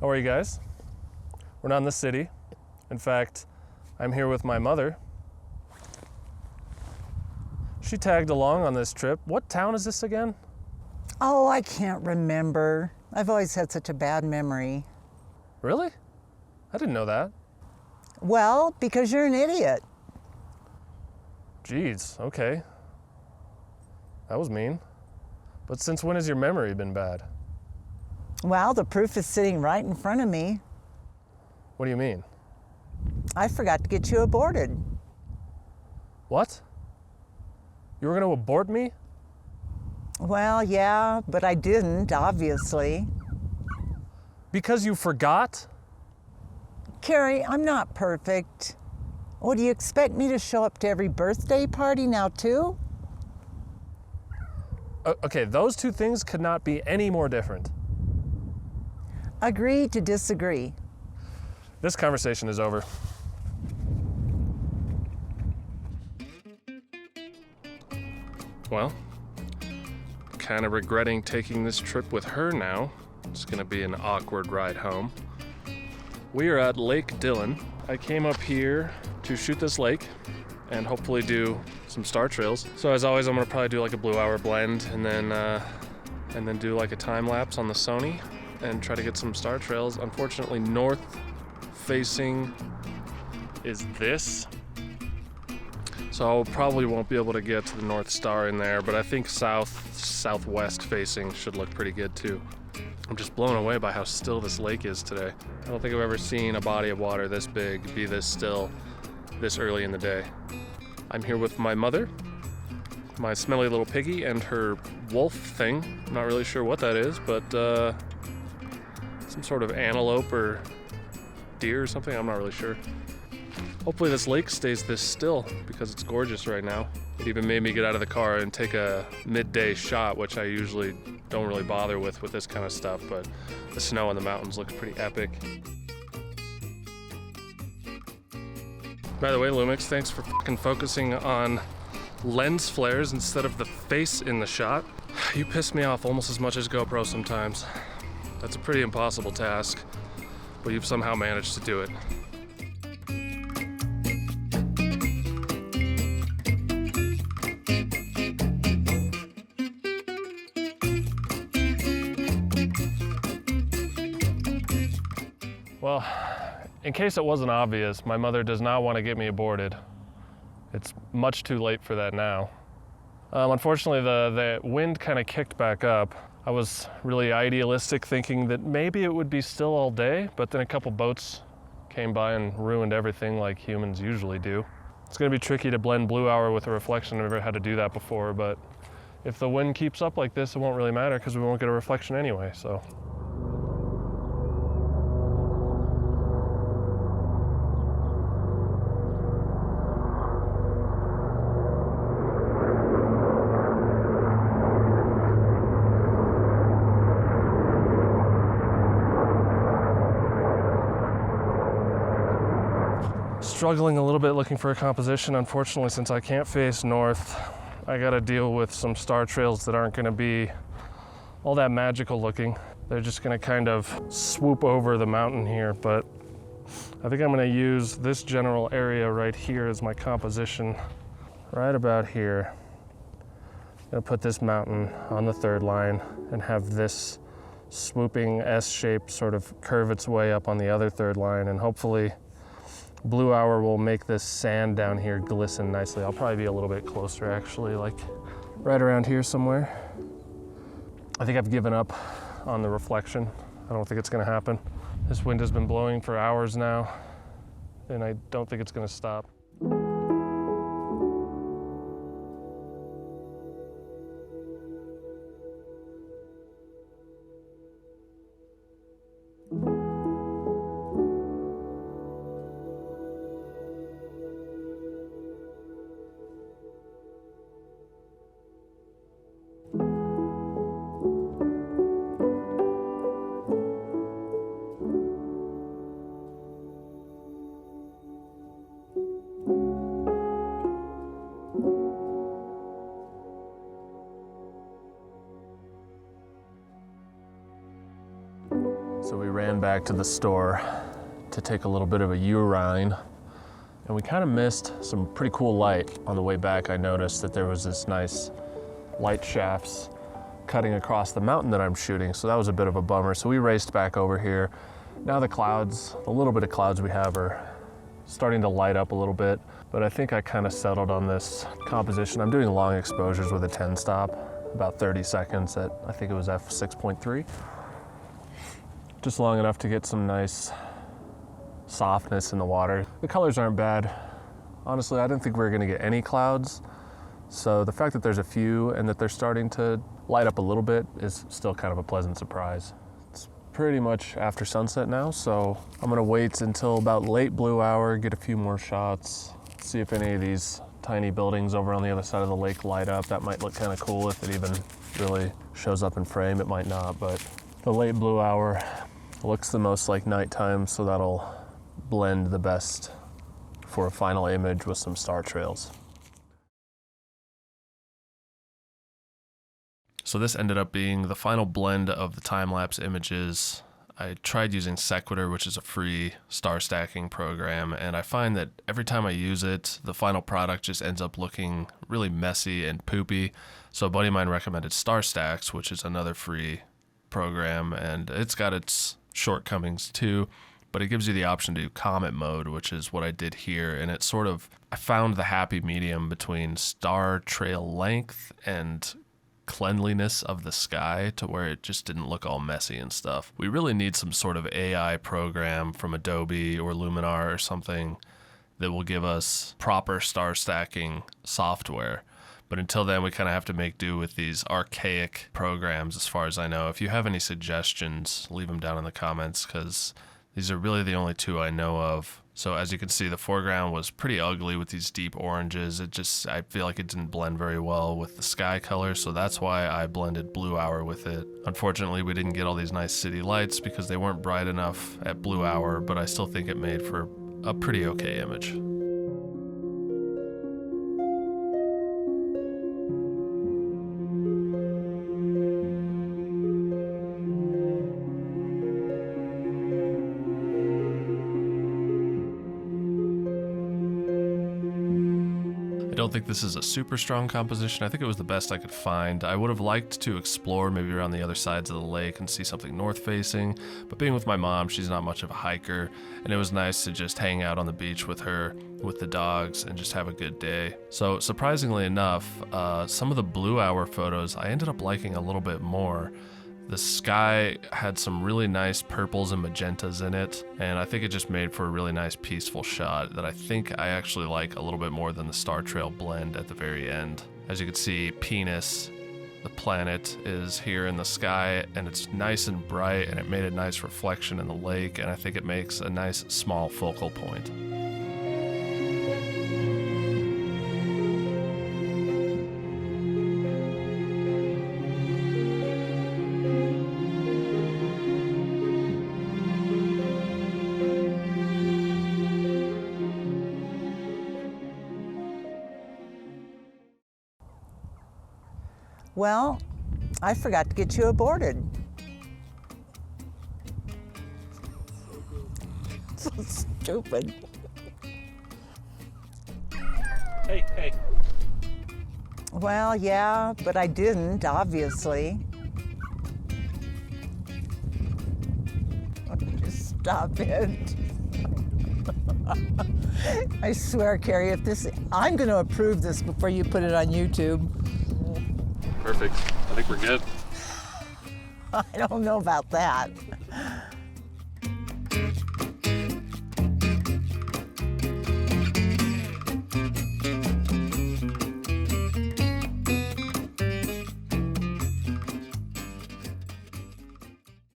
How are you guys? We're not in the city. In fact, I'm here with my mother. She tagged along on this trip. What town is this again? Oh, I can't remember. I've always had such a bad memory. Really? I didn't know that. Well, because you're an idiot. Jeez, okay. That was mean. But since when has your memory been bad? Well, the proof is sitting right in front of me. What do you mean? I forgot to get you aborted. What? You were going to abort me? Well, yeah, but I didn't, obviously. Because you forgot? Carrie, I'm not perfect. What, do you expect me to show up to every birthday party now, too? Okay, those two things could not be any more different. Agree to disagree. This conversation is over. Well, kind of regretting taking this trip with her now. It's gonna be an awkward ride home. We are at Lake Dillon. I came up here to shoot this lake and hopefully do some star trails. So as always, I'm gonna probably do like a blue hour blend and then do like a time lapse on the Sony and try to get some star trails. Unfortunately, north facing is this. So I probably won't be able to get to the North Star in there, but I think southwest facing should look pretty good too. I'm just blown away by how still this lake is today. I don't think I've ever seen a body of water this big be this still this early in the day. I'm here with my mother, my smelly little piggy, and her wolf thing. I'm not really sure what that is, but some sort of antelope or deer or something, I'm not really sure. Hopefully this lake stays this still because it's gorgeous right now. It even made me get out of the car and take a midday shot, which I usually don't really bother with this kind of stuff, but the snow in the mountains looks pretty epic. By the way, Lumix, thanks for fucking focusing on lens flares instead of the face in the shot. You piss me off almost as much as GoPro sometimes. That's a pretty impossible task, but you've somehow managed to do it. Well, in case it wasn't obvious, my mother does not want to get me aborted. It's much too late for that now. Unfortunately, the wind kind of kicked back up. I was really idealistic, thinking that maybe it would be still all day, but then a couple boats came by and ruined everything like humans usually do. It's gonna be tricky to blend blue hour with a reflection. I've never had to do that before, but if the wind keeps up like this, it won't really matter because we won't get a reflection anyway, so. Struggling a little bit looking for a composition. Unfortunately, since I can't face north, I gotta deal with some star trails that aren't gonna be all that magical looking. They're just gonna kind of swoop over the mountain here, but I think I'm gonna use this general area right here as my composition, right about here. I'm gonna put this mountain on the third line and have this swooping S shape sort of curve its way up on the other third line, and hopefully blue hour will make this sand down here glisten nicely. I'll probably be a little bit closer actually, like right around here somewhere. I think I've given up on the reflection. I don't think it's gonna happen. This wind has been blowing for hours now, and I don't think it's gonna stop. So we ran back to the store to take a little bit of a urine, and we kind of missed some pretty cool light. On the way back, I noticed that there was this nice light shafts cutting across the mountain that I'm shooting, so that was a bit of a bummer. So we raced back over here. Now the clouds, the little bit of clouds we have are starting to light up a little bit, but I think I kind of settled on this composition. I'm doing long exposures with a 10 stop, about 30 seconds at, I think it was f6.3. Just long enough to get some nice softness in the water. The colors aren't bad. Honestly, I didn't think we were gonna get any clouds. So the fact that there's a few and that they're starting to light up a little bit is still kind of a pleasant surprise. It's pretty much after sunset now, so I'm gonna wait until about late blue hour, get a few more shots, see if any of these tiny buildings over on the other side of the lake light up. That might look kind of cool if it even really shows up in frame. It might not, but the late blue hour looks the most like nighttime, so that'll blend the best for a final image with some star trails. So this ended up being the final blend of the time-lapse images. I tried using Sequitur, which is a free star stacking program, and I find that every time I use it, the final product just ends up looking really messy and poopy. So a buddy of mine recommended StarStax, which is another free program, and it's got its shortcomings too, but it gives you the option to do comet mode, which is what I did here, and it sort of, I found the happy medium between star trail length and cleanliness of the sky to where it just didn't look all messy and stuff. We really need some sort of AI program from Adobe or Luminar or something that will give us proper star stacking software. But until then, we kind of have to make do with these archaic programs as far as I know. If you have any suggestions, leave them down in the comments, because these are really the only two I know of. So as you can see, the foreground was pretty ugly with these deep oranges. I feel like it didn't blend very well with the sky color, so that's why I blended blue hour with it. Unfortunately, we didn't get all these nice city lights because they weren't bright enough at blue hour, but I still think it made for a pretty okay image. I don't think this is a super strong composition. I think it was the best I could find. I would have liked to explore maybe around the other sides of the lake and see something north facing, but being with my mom, she's not much of a hiker, and it was nice to just hang out on the beach with her, with the dogs, and just have a good day. So surprisingly enough, some of the blue hour photos I ended up liking a little bit more. The sky had some really nice purples and magentas in it, and I think it just made for a really nice peaceful shot that I think I actually like a little bit more than the star trail blend at the very end. As you can see, Penis, the planet, is here in the sky, and it's nice and bright, and it made a nice reflection in the lake, and I think it makes a nice small focal point. Well, I forgot to get you aborted. So stupid. Hey. Well, yeah, but I didn't, obviously. Just stop it. I swear, Carrie, I'm going to approve this before you put it on YouTube. Perfect. I think we're good. I don't know about that.